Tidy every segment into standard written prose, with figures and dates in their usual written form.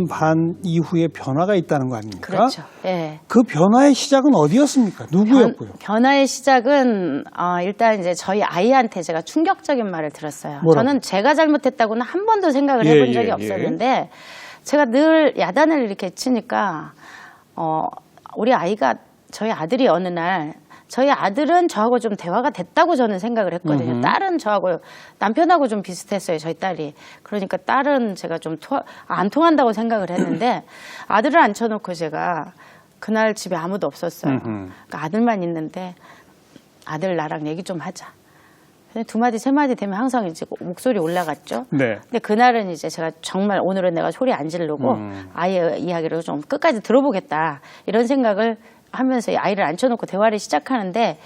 2년 반 이후에 변화가 있다는 거 아닙니까? 그렇죠. 예. 그 변화의 시작은 어디였습니까? 누구였고요? 변화의 시작은 일단 이제 저희 아이한테 제가 충격적인 말을 들었어요. 뭐라고? 저는 제가 잘못했다고는 한 번도 생각을 해본 적이 없었는데 제가 늘 야단을 이렇게 치니까 우리 아이가 저희 아들이 어느 날 저희 아들은 저하고 좀 대화가 됐다고 저는 생각을 했거든요. 딸은 저하고 남편하고 좀 비슷했어요. 저희 딸이. 그러니까 딸은 제가 좀 안 통한다고 생각을 했는데 아들을 앉혀놓고 제가 그날 집에 아무도 없었어요. 그러니까 아들만 있는데 아들 나랑 얘기 좀 하자. 두 마디 세 마디 되면 항상 이제 목소리 올라갔죠. 네. 근데 그날은 이제 제가 정말 오늘은 내가 소리 안 지르고 아이의 이야기를 좀 끝까지 들어보겠다 이런 생각을 하면서 아이를 앉혀놓고 대화를 시작하는데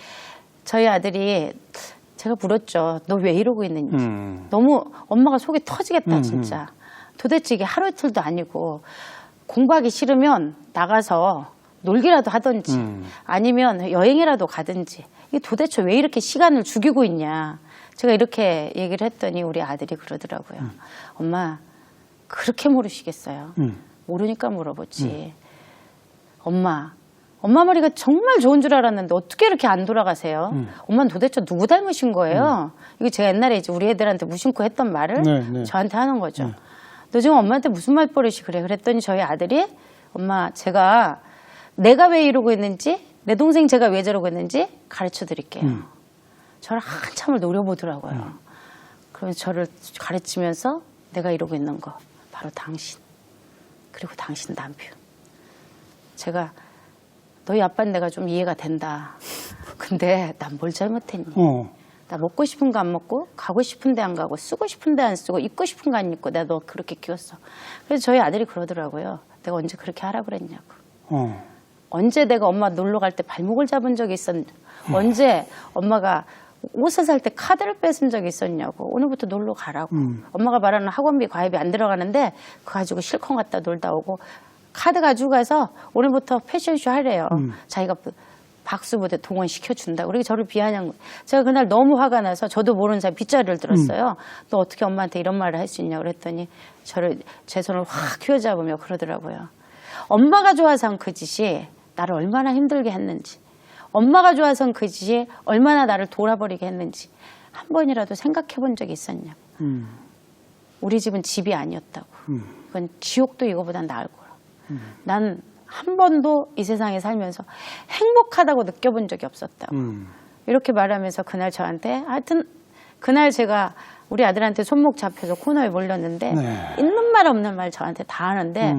저희 아들이 제가 물었죠. 너 왜 이러고 있는지. 너무 엄마가 속이 터지겠다 진짜. 도대체 이게 하루 이틀도 아니고 공부하기 싫으면 나가서 놀기라도 하든지 아니면 여행이라도 가든지 이게 도대체 왜 이렇게 시간을 죽이고 있냐. 제가 이렇게 얘기를 했더니 우리 아들이 그러더라고요. 엄마 그렇게 모르시겠어요. 모르니까 물어보지. 엄마 머리가 정말 좋은 줄 알았는데 어떻게 이렇게 안 돌아가세요? 엄마는 도대체 누구 닮으신 거예요? 이거 제가 옛날에 이제 우리 애들한테 무심코 했던 말을 저한테 하는 거죠. 너 지금 엄마한테 무슨 말버릇이 그래? 그랬더니 저희 아들이 엄마 내가 왜 이러고 있는지 내 동생 제가 왜 저러고 있는지 가르쳐 드릴게요. 저를 한참을 노려보더라고요. 그러면서 저를 가르치면서 내가 이러고 있는 거 바로 당신 그리고 당신 남편. 제가 너희 아빠는 내가 좀 이해가 된다. 근데 난 뭘 잘못했니? 나 먹고 싶은 거 안 먹고 가고 싶은 데 안 가고 쓰고 싶은 데 안 쓰고 입고 싶은 거 안 입고 내가 너 그렇게 키웠어. 그래서 저희 아들이 그러더라고요. 내가 언제 그렇게 하라 그랬냐고. 언제 내가 엄마 놀러 갈 때 발목을 잡은 적이 있었냐. 언제 엄마가 옷을 살 때 카드를 뺏은 적이 있었냐고. 오늘부터 놀러 가라고. 엄마가 말하는 학원비 과외비 안 들어가는데 그거 가지고 실컷 갔다 놀다 오고 카드 가지고 가서 오늘부터 패션쇼 하래요. 자기가 박수부대 동원시켜준다. 그리고 저를 비아냥. 제가 그날 너무 화가 나서 저도 모르는 사이 빗자루를 들었어요. 너 어떻게 엄마한테 이런 말을 할 수 있냐고 그랬더니 제 손을 확 휘어잡으며 그러더라고요. 엄마가 좋아서 한 그 짓이 나를 얼마나 힘들게 했는지. 엄마가 좋아서 그 짓이 얼마나 나를 돌아버리게 했는지 한 번이라도 생각해 본 적이 있었냐고. 우리 집은 집이 아니었다고. 그건 지옥도 이거보다 나을 거라. 난 한 번도 이 세상에 살면서 행복하다고 느껴본 적이 없었다고. 이렇게 말하면서 그날 저한테 하여튼 그날 제가 우리 아들한테 손목 잡혀서 코너에 몰렸는데 있는 말 없는 말 저한테 다 하는데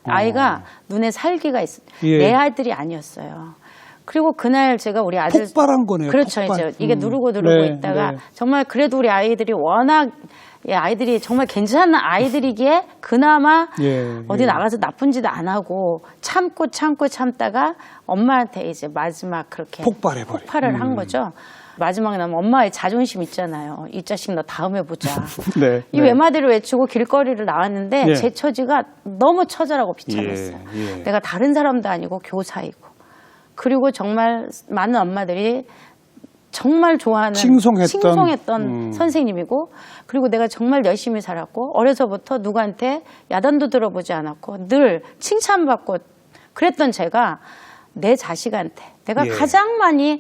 아이가 눈에 살기가 있어. 내 아들이 아니었어요. 그리고 그날 제가 우리 아들 폭발한 거네요. 그렇죠. 폭발. 이제 이게 누르고 있다가 정말 그래도 우리 아이들이 워낙 아이들이 정말 괜찮은 아이들이기에 그나마 어디 나가서 나쁜 짓 안 하고 참고 참다가 엄마한테 이제 마지막 그렇게 폭발을 한 거죠. 마지막에 나면 엄마의 자존심 있잖아요. 이 자식 너 다음에 보자. 이 외마디를 외치고 길거리를 나왔는데 제 처지가 너무 처절하고 비참했어요. 내가 다른 사람도 아니고 교사이고 그리고 정말 많은 엄마들이 정말 좋아하는 칭송했던 선생님이고 그리고 내가 정말 열심히 살았고 어려서부터 누구한테 야단도 들어보지 않았고 늘 칭찬받고 그랬던 제가 내 자식한테 내가 가장 많이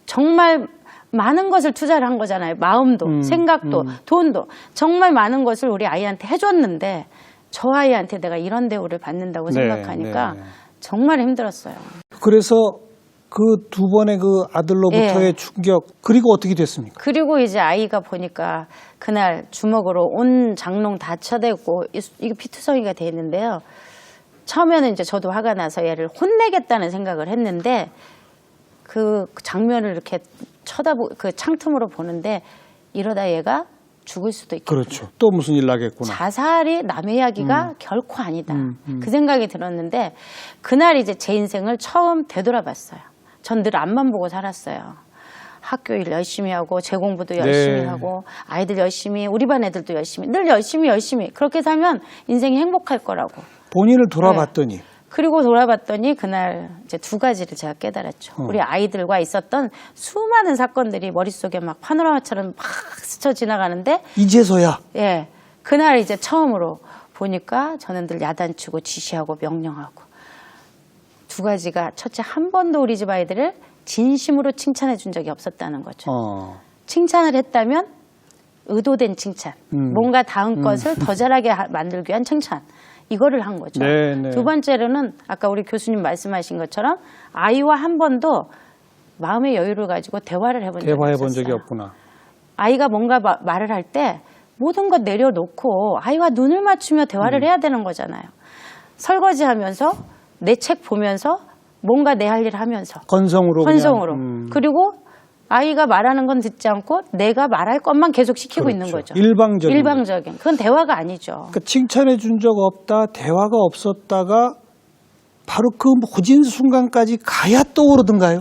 정말 많은 것을 투자를 한 거잖아요. 마음도 생각도 돈도 정말 많은 것을 우리 아이한테 해줬는데 저 아이한테 내가 이런 대우를 받는다고 생각하니까 정말 힘들었어요. 그래서 그 두 번의 그 아들로부터의 충격 그리고 어떻게 됐습니까? 그리고 이제 아이가 보니까 그날 주먹으로 온 장롱 다 쳐대고 이게 피투성이가 돼 있는데요. 처음에는 이제 저도 화가 나서 얘를 혼내겠다는 생각을 했는데 그 장면을 이렇게 그 창틈으로 보는데 이러다 얘가 죽을 수도 있겠구나. 그렇죠. 또 무슨 일 나겠구나. 자살이 남의 이야기가 결코 아니다. 그 생각이 들었는데 그날 이제 제 인생을 처음 되돌아봤어요. 전 늘 앞만 보고 살았어요. 학교 일 열심히 하고 제 공부도 열심히 하고 아이들 열심히 우리 반 애들도 열심히 늘 열심히 그렇게 살면 인생이 행복할 거라고. 본인을 돌아봤더니. 그리고 돌아봤더니 그날 이제 두 가지를 제가 깨달았죠. 우리 아이들과 있었던 수많은 사건들이 머릿속에 막 파노라마처럼 막 스쳐 지나가는데 이제서야. 그날 이제 처음으로 보니까 저는 늘 야단치고 지시하고 명령하고 두 가지가 첫째 한 번도 우리 집 아이들을 진심으로 칭찬해 준 적이 없었다는 거죠. 칭찬을 했다면 의도된 칭찬, 뭔가 다음 것을 더 잘하게 만들기 위한 칭찬. 이거를 한 거죠. 네네. 두 번째로는 아까 우리 교수님 말씀하신 것처럼 아이와 한 번도 마음의 여유를 가지고 대화를 해본 적이 대화해 없었어요. 본 적이 없구나. 아이가 뭔가 말을 할 때 모든 것 내려놓고 아이와 눈을 맞추며 대화를 해야 되는 거잖아요. 설거지하면서 내 책 보면서 뭔가 내 할 일 하면서 건성으로. 건성으로. 그냥, 그리고 아이가 말하는 건 듣지 않고 내가 말할 것만 계속 시키고 그렇죠. 있는 거죠. 일방적인. 그건 대화가 아니죠. 그러니까 칭찬해 준 적 없다, 대화가 없었다가 바로 그 모진 순간까지 가야 떠오르던가요?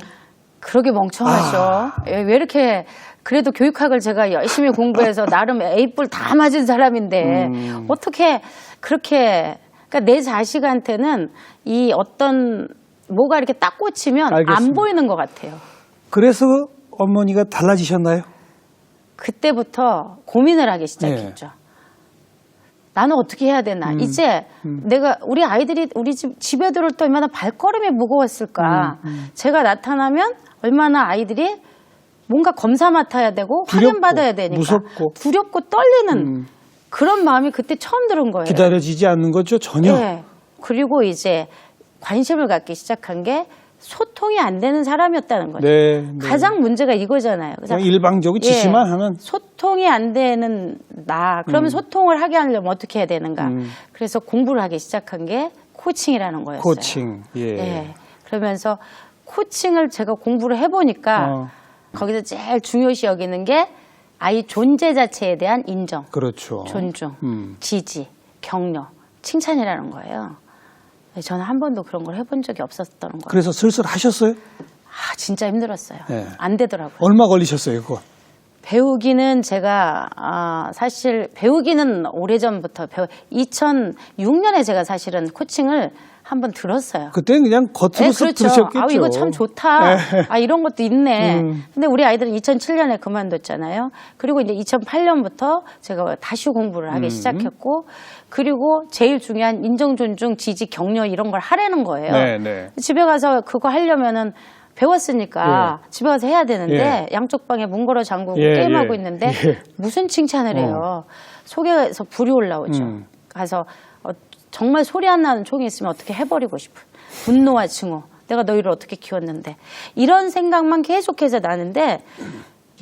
그러게 멍청하죠. 왜 이렇게 그래도 교육학을 제가 열심히 공부해서 나름 A뿔 다 맞은 사람인데 어떻게 그렇게 그러니까 내 자식한테는 이 어떤 뭐가 이렇게 딱 꽂히면 알겠습니다. 안 보이는 것 같아요. 그래서 어머니가 달라지셨나요? 그때부터 고민을 하기 시작했죠. 나는 어떻게 해야 되나. 이제 내가 우리 아이들이 우리 집에 들어올 때 얼마나 발걸음이 무거웠을까. 제가 나타나면 얼마나 아이들이 뭔가 검사 맡아야 되고 확인받아야 되니까 무섭고 두렵고 떨리는 그런 마음이 그때 처음 들은 거예요. 기다려지지 않는 거죠, 전혀. 네. 그리고 이제 관심을 갖기 시작한 게 소통이 안 되는 사람이었다는 거죠. 네, 네. 가장 문제가 이거잖아요. 그래서 그냥 일방적으로 지시만 하면 소통이 안 되는 나. 그러면 소통을 하게 하려면 어떻게 해야 되는가. 그래서 공부를 하기 시작한 게 코칭이라는 거였어요. 코칭. 예. 네. 그러면서 코칭을 제가 공부를 해보니까 거기서 제일 중요시 여기는 게 아이 존재 자체에 대한 인정, 그렇죠. 존중, 지지, 격려, 칭찬이라는 거예요. 저는 한 번도 그런 걸 해본 적이 없었던 거예요. 그래서 슬슬 하셨어요? 아, 진짜 힘들었어요. 네. 안 되더라고요. 얼마 걸리셨어요, 그거? 배우기는 제가 사실 배우기는 오래전부터 2006년에 제가 사실은 코칭을 한번 들었어요. 그때는 그냥 겉으로 쓱 그렇죠. 들으셨겠죠. 이거 참 좋다. 이런 것도 있네. 근데 우리 아이들은 2007년에 그만뒀잖아요. 그리고 이제 2008년부터 제가 다시 공부를 하기 시작했고, 그리고 제일 중요한 인정, 존중, 지지, 격려 이런 걸 하라는 거예요. 네, 네. 집에 가서 그거 하려면은 배웠으니까 집에 가서 해야 되는데 양쪽 방에 문 걸어 잠그고 게임하고 있는데 무슨 칭찬을 해요. 속에서 불이 올라오죠. 가서 정말 소리 안 나는 총이 있으면 어떻게 해버리고 싶은 분노와 증오. 내가 너희를 어떻게 키웠는데 이런 생각만 계속해서 나는데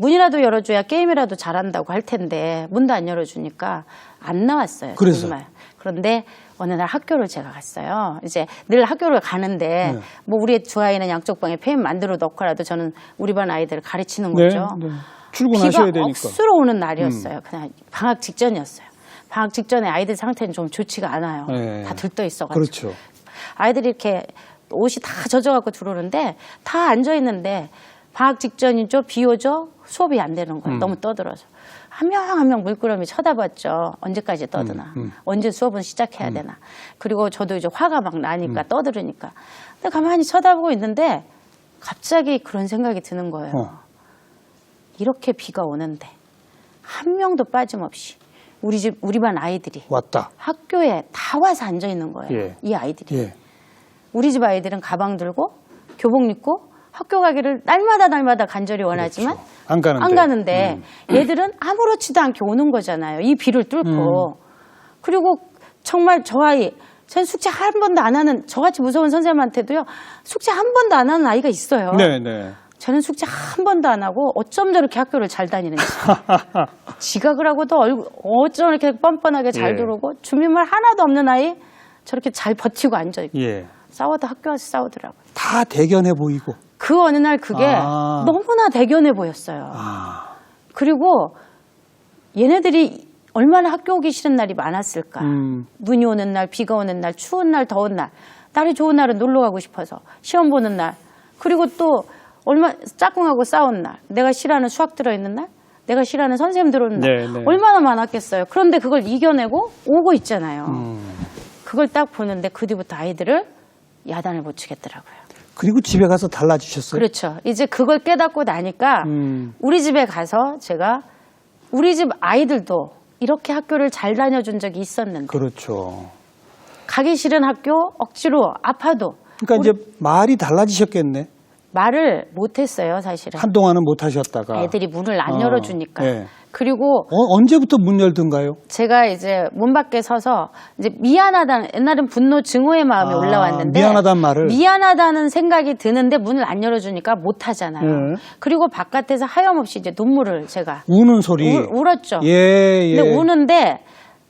문이라도 열어줘야 게임이라도 잘한다고 할 텐데 문도 안 열어주니까 안 나왔어요. 그래서? 정말. 그런데 어느 날 학교를 제가 갔어요. 이제 늘 학교를 가는데 뭐 우리 두 아이는 양쪽 방에 페인 만들어 넣고라도 저는 우리 반 아이들을 가르치는 거죠. 네. 출근하셔야 비가 되니까. 억수로 오는 날이었어요. 그냥 방학 직전이었어요. 방학 직전에 아이들 상태는 좀 좋지가 않아요. 네. 다 들떠 있어가지고. 그렇죠. 아이들이 이렇게 옷이 다 젖어갖고 들어오는데 다 앉아있는데 방학 직전이죠. 비 오죠. 수업이 안 되는 거예요. 너무 떠들어서. 한 명 한 명 물끄러미 쳐다봤죠. 언제까지 떠드나. 언제 수업은 시작해야 되나. 그리고 저도 이제 화가 막 나니까 떠들으니까. 근데 가만히 쳐다보고 있는데 갑자기 그런 생각이 드는 거예요. 이렇게 비가 오는데 한 명도 빠짐없이 우리 반 아이들이 왔다. 학교에 다 와서 앉아 있는 거예요. 이 아이들이. 우리 집 아이들은 가방 들고 교복 입고 학교 가기를 날마다 간절히 원하지만 그렇죠. 안 가는데 얘들은 아무렇지도 않게 오는 거잖아요. 이 비를 뚫고. 그리고 정말 저 아이, 전 숙제 한 번도 안 하는, 저같이 무서운 선생님한테도요, 숙제 한 번도 안 하는 아이가 있어요. 네네. 저는 숙제 한 번도 안 하고 어쩜 저렇게 학교를 잘 다니는지. 지각을 하고도 어쩜 이렇게 뻔뻔하게 잘 들어오고 준비물 하나도 없는 아이 저렇게 잘 버티고 앉아있고. 싸워도 학교 와서 싸우더라고요. 다 대견해 보이고. 그 어느 날 그게 너무나 대견해 보였어요. 그리고 얘네들이 얼마나 학교 오기 싫은 날이 많았을까. 눈이 오는 날, 비가 오는 날, 추운 날, 더운 날. 날이 좋은 날은 놀러 가고 싶어서 시험 보는 날. 그리고 또 짝꿍하고 싸운 날. 내가 싫어하는 수학 들어있는 날. 내가 싫어하는 선생님 들어오는 날. 얼마나 많았겠어요. 그런데 그걸 이겨내고 오고 있잖아요. 그걸 딱 보는데 그 뒤부터 아이들을 야단을 못 치겠더라고요. 그리고 집에 가서 달라지셨어요? 그렇죠. 이제 그걸 깨닫고 나니까 우리 집에 가서 제가 우리 집 아이들도 이렇게 학교를 잘 다녀준 적이 있었는데 그렇죠. 가기 싫은 학교 억지로 아파도 그러니까 이제 말이 달라지셨겠네. 말을 못했어요, 사실은. 한동안은 못 하셨다가. 애들이 문을 안 열어주니까. 예. 그리고 언제부터 문 열던가요? 제가 이제 문 밖에 서서 이제 미안하다는, 옛날엔 분노 증오의 마음이 올라왔는데 미안하다는 말을. 미안하다는 생각이 드는데 문을 안 열어주니까 못 하잖아요. 그리고 바깥에서 하염없이 이제 눈물을 제가 우는 소리. 울었죠. 예. 근데 우는데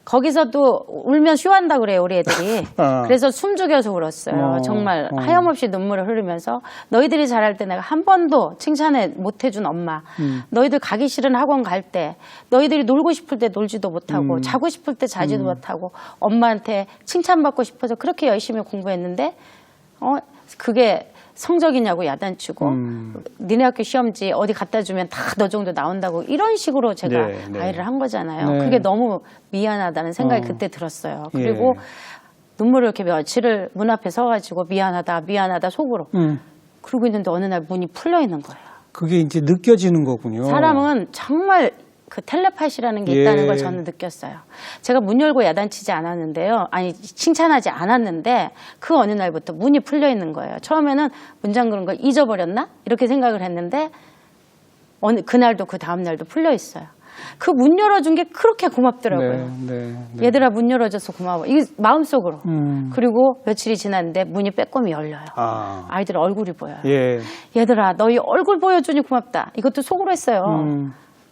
거기서도 울면 쉬한다 그래요, 우리 애들이. 그래서 숨죽여서 울었어요. 정말 하염없이 눈물을 흐르면서 너희들이 잘할 때 내가 한 번도 칭찬을 못 해준 엄마. 너희들 가기 싫은 학원 갈 때, 너희들이 놀고 싶을 때 놀지도 못하고 자고 싶을 때 자지도 못하고 엄마한테 칭찬받고 싶어서 그렇게 열심히 공부했는데 그게 성적이냐고 야단치고 니네 학교 시험지 어디 갖다 주면 다 너 정도 나온다고 이런 식으로 제가 아이를 한 거잖아요. 네. 그게 너무 미안하다는 생각이 그때 들었어요. 그리고 눈물을 이렇게 며칠을 문 앞에 서가지고 미안하다 속으로 그러고 있는데 어느 날 문이 풀려 있는 거예요. 그게 이제 느껴지는 거군요. 사람은 정말 그 텔레파시라는 게 있다는 걸 저는 느꼈어요. 제가 문 열고 야단치지 않았는데요. 아니, 칭찬하지 않았는데 그 어느 날부터 문이 풀려 있는 거예요. 처음에는 문 잠그는 걸 잊어버렸나? 이렇게 생각을 했는데 그날도 그 다음날도 풀려 있어요. 그 문 열어준 게 그렇게 고맙더라고요. 네. 얘들아 문 열어줘서 고마워. 이게 마음속으로. 그리고 며칠이 지났는데 문이 빼꼼히 열려요. 아이들 얼굴이 보여요. 예. 얘들아 너희 얼굴 보여주니 고맙다. 이것도 속으로 했어요.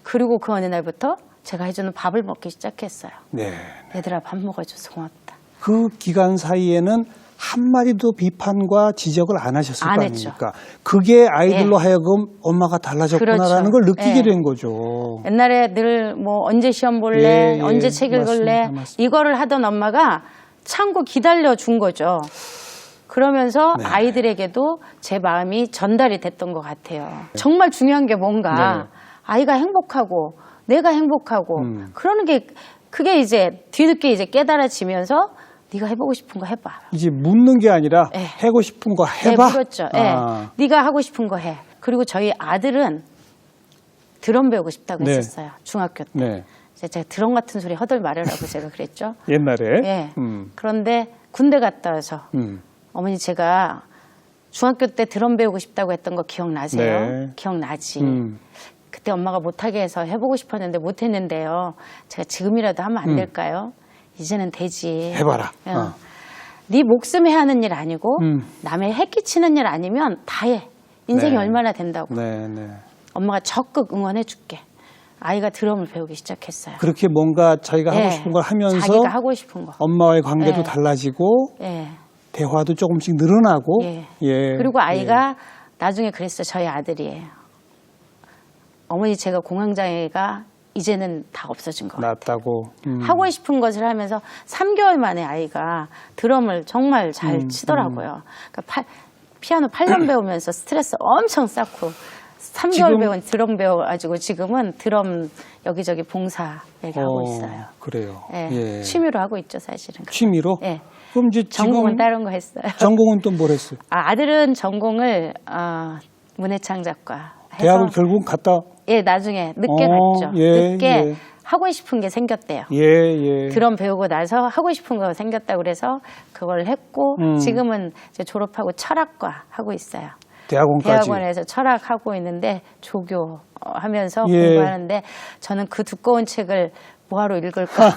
그리고 그 어느 날부터 제가 해주는 밥을 먹기 시작했어요. 네. 얘들아 밥 먹어줘서 고맙다. 그 기간 사이에는 한마디도 비판과 지적을 안 하셨을 거 했죠. 아닙니까? 그게 아이들로 하여금 엄마가 달라졌구나라는 그렇죠. 걸 느끼게 된 거죠. 옛날에 늘 뭐 언제 시험 볼래, 언제 책 읽을래 맞습니다. 이거를 하던 엄마가 참고 기다려 준 거죠. 그러면서 아이들에게도 제 마음이 전달이 됐던 것 같아요. 정말 중요한 게 뭔가 아이가 행복하고 내가 행복하고 그러는 게 그게 이제 뒤늦게 이제 깨달아지면서 네가 해보고 싶은 거 해봐. 이제 묻는 게 아니라 하고 싶은 거 해봐. 그렇죠. 네가 하고 싶은 거 해. 그리고 저희 아들은 드럼 배우고 싶다고 했었어요. 중학교 때. 제가 드럼 같은 소리 허들 말으라고 제가 그랬죠. 옛날에. 그런데 군대 갔다 와서 어머니 제가 중학교 때 드럼 배우고 싶다고 했던 거 기억나세요? 기억나지. 그때 엄마가 못하게 해서 해보고 싶었는데 못했는데요. 제가 지금이라도 하면 안 될까요? 이제는 되지. 해봐라. 네 목숨에 하는 일 아니고 남의 해 끼치는 일 아니면 다 해. 인생이 얼마나 된다고. 엄마가 적극 응원해 줄게. 아이가 드럼을 배우기 시작했어요. 그렇게 뭔가 자기가 하고 싶은 걸 하면서 자기가 하고 싶은 거. 엄마와의 관계도 달라지고 대화도 조금씩 늘어나고 그리고 아이가 나중에 그랬어요. 저희 아들이에요. 어머니 제가 공황장애가 이제는 다 없어진 것 같아요. 낫다고. 하고 싶은 것을 하면서 3개월 만에 아이가 드럼을 정말 잘 치더라고요. 그러니까 피아노 8년 배우면서 스트레스 엄청 쌓고 3개월 배운 드럼 배워가지고 지금은 드럼 여기저기 봉사 하고 있어요. 그래요. 취미로 하고 있죠, 사실은. 취미로? 그럼 이제 전공은 다른 거 했어요. 전공은 또 뭘 했어요? 아들은 전공을 문해창작과 해서 대학을 결국 갔다. 나중에 늦게 갔죠. 늦게 하고 싶은 게 생겼대요. 드럼 배우고 나서 하고 싶은 거 생겼다고 그래서 그걸 했고 지금은 이제 졸업하고 철학과 하고 있어요. 대학원에서 철학하고 있는데 조교 하면서 공부하는데 저는 그 두꺼운 책을 뭐하러 읽을까.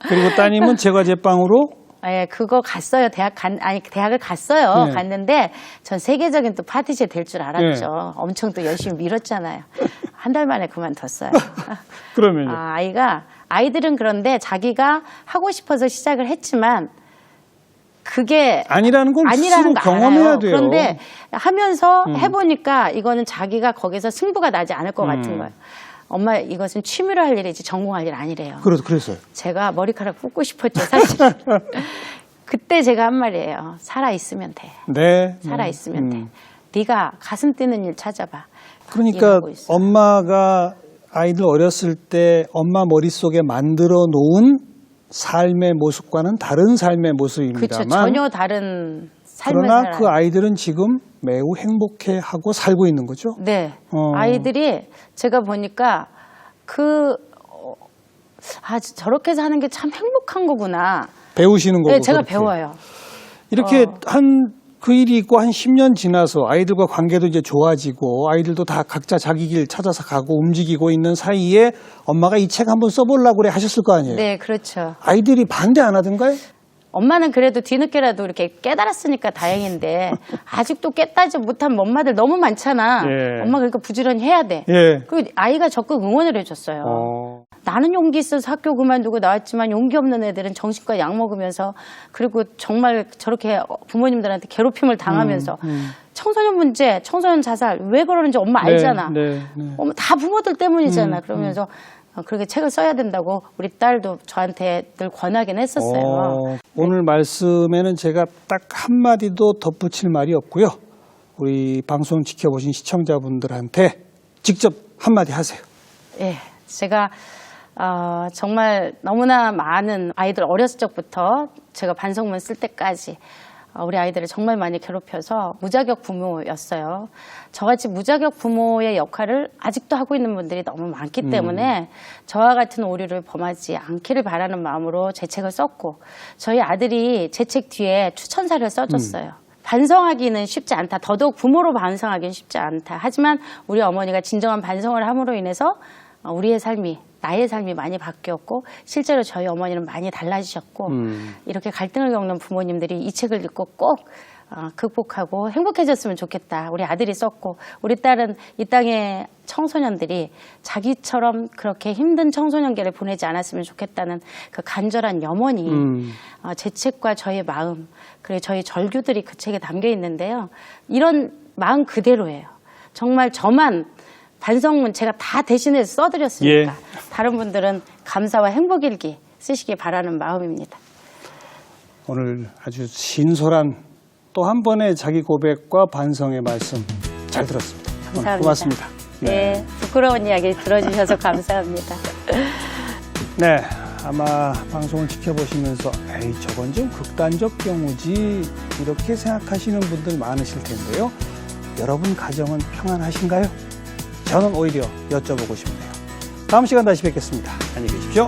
그리고 따님은 제과제빵으로 그거 갔어요. 대학을 갔어요. 갔는데 전 세계적인 또 파티시에 될 줄 알았죠. 엄청 또 열심히 밀었잖아요. 한 달 만에 그만뒀어요. 그러면요. 아이들은 그런데 자기가 하고 싶어서 시작을 했지만 그게 아니라는 걸 스스로 경험해야 돼요. 그런데 하면서 해보니까 이거는 자기가 거기서 승부가 나지 않을 것 같은 거예요. 엄마 이것은 취미로 할 일이지 전공할 일 아니래요. 그랬어요. 제가 머리카락 뽑고 싶었죠, 사실. 그때 제가 한 말이에요. 살아있으면 돼. 살아있으면 돼. 네가 가슴 뛰는 일 찾아봐. 그러니까 엄마가 아이들 어렸을 때 엄마 머릿속에 만들어 놓은 삶의 모습과는 다른 삶의 모습입니다만 그렇죠. 전혀 다른 삶을 그러나 살아요. 그 아이들은 지금 매우 행복해하고 살고 있는 거죠. 네. 아이들이 제가 보니까 저렇게 사는 게 참 행복한 거구나. 배우시는 거고. 네, 제가 그렇게. 배워요. 이렇게 그 일이 있고 한 10년 지나서 아이들과 관계도 이제 좋아지고 아이들도 다 각자 자기 길 찾아서 가고 움직이고 있는 사이에 엄마가 이 책 한번 써보려고 그래 하셨을 거 아니에요? 네, 그렇죠. 아이들이 반대 안 하던가요? 엄마는 그래도 뒤늦게라도 이렇게 깨달았으니까 다행인데 아직도 깨닫지 못한 엄마들 너무 많잖아. 예. 엄마 그러니까 부지런히 해야 돼. 예. 그 아이가 적극 응원을 해줬어요. 나는 용기 있어서 학교 그만두고 나왔지만 용기 없는 애들은 정신과 약 먹으면서 그리고 정말 저렇게 부모님들한테 괴롭힘을 당하면서 청소년 문제, 청소년 자살 왜 그러는지 엄마 알잖아. 네. 엄마 다 부모들 때문이잖아. 그러면서 그렇게 책을 써야 된다고 우리 딸도 저한테 늘 권하긴 했었어요. 오늘 말씀에는 제가 딱 한마디도 덧붙일 말이 없고요. 우리 방송 지켜보신 시청자분들한테 직접 한마디 하세요. 예, 제가 정말 너무나 많은 아이들 어렸을 적부터 제가 반성문 쓸 때까지 우리 아이들을 정말 많이 괴롭혀서 무자격 부모였어요. 저같이 무자격 부모의 역할을 아직도 하고 있는 분들이 너무 많기 때문에 저와 같은 오류를 범하지 않기를 바라는 마음으로 제 책을 썼고 저희 아들이 제 책 뒤에 추천사를 써줬어요. 반성하기는 쉽지 않다. 더더욱 부모로 반성하기는 쉽지 않다. 하지만 우리 어머니가 진정한 반성을 함으로 인해서 우리의 삶이 나의 삶이 많이 바뀌었고 실제로 저희 어머니는 많이 달라지셨고 이렇게 갈등을 겪는 부모님들이 이 책을 읽고 꼭 극복하고 행복해졌으면 좋겠다. 우리 아들이 썼고 우리 딸은 이 땅의 청소년들이 자기처럼 그렇게 힘든 청소년기를 보내지 않았으면 좋겠다는 그 간절한 염원이 제 책과 저의 마음 그리고 저희 절규들이 그 책에 담겨 있는데요. 이런 마음 그대로예요. 정말 저만 반성문 제가 다 대신해서 써드렸으니까 다른 분들은 감사와 행복일기 쓰시기 바라는 마음입니다. 오늘 아주 신솔한 또 한 번의 자기 고백과 반성의 말씀 잘 들었습니다. 감사합니다. 고맙습니다. 네, 부끄러운 이야기 들어주셔서 감사합니다. 네, 아마 방송을 지켜보시면서 에이 저건 좀 극단적 경우지 이렇게 생각하시는 분들 많으실 텐데요. 여러분 가정은 평안하신가요? 저는 오히려 여쭤보고 싶네요. 다음 시간 다시 뵙겠습니다. 안녕히 계십시오.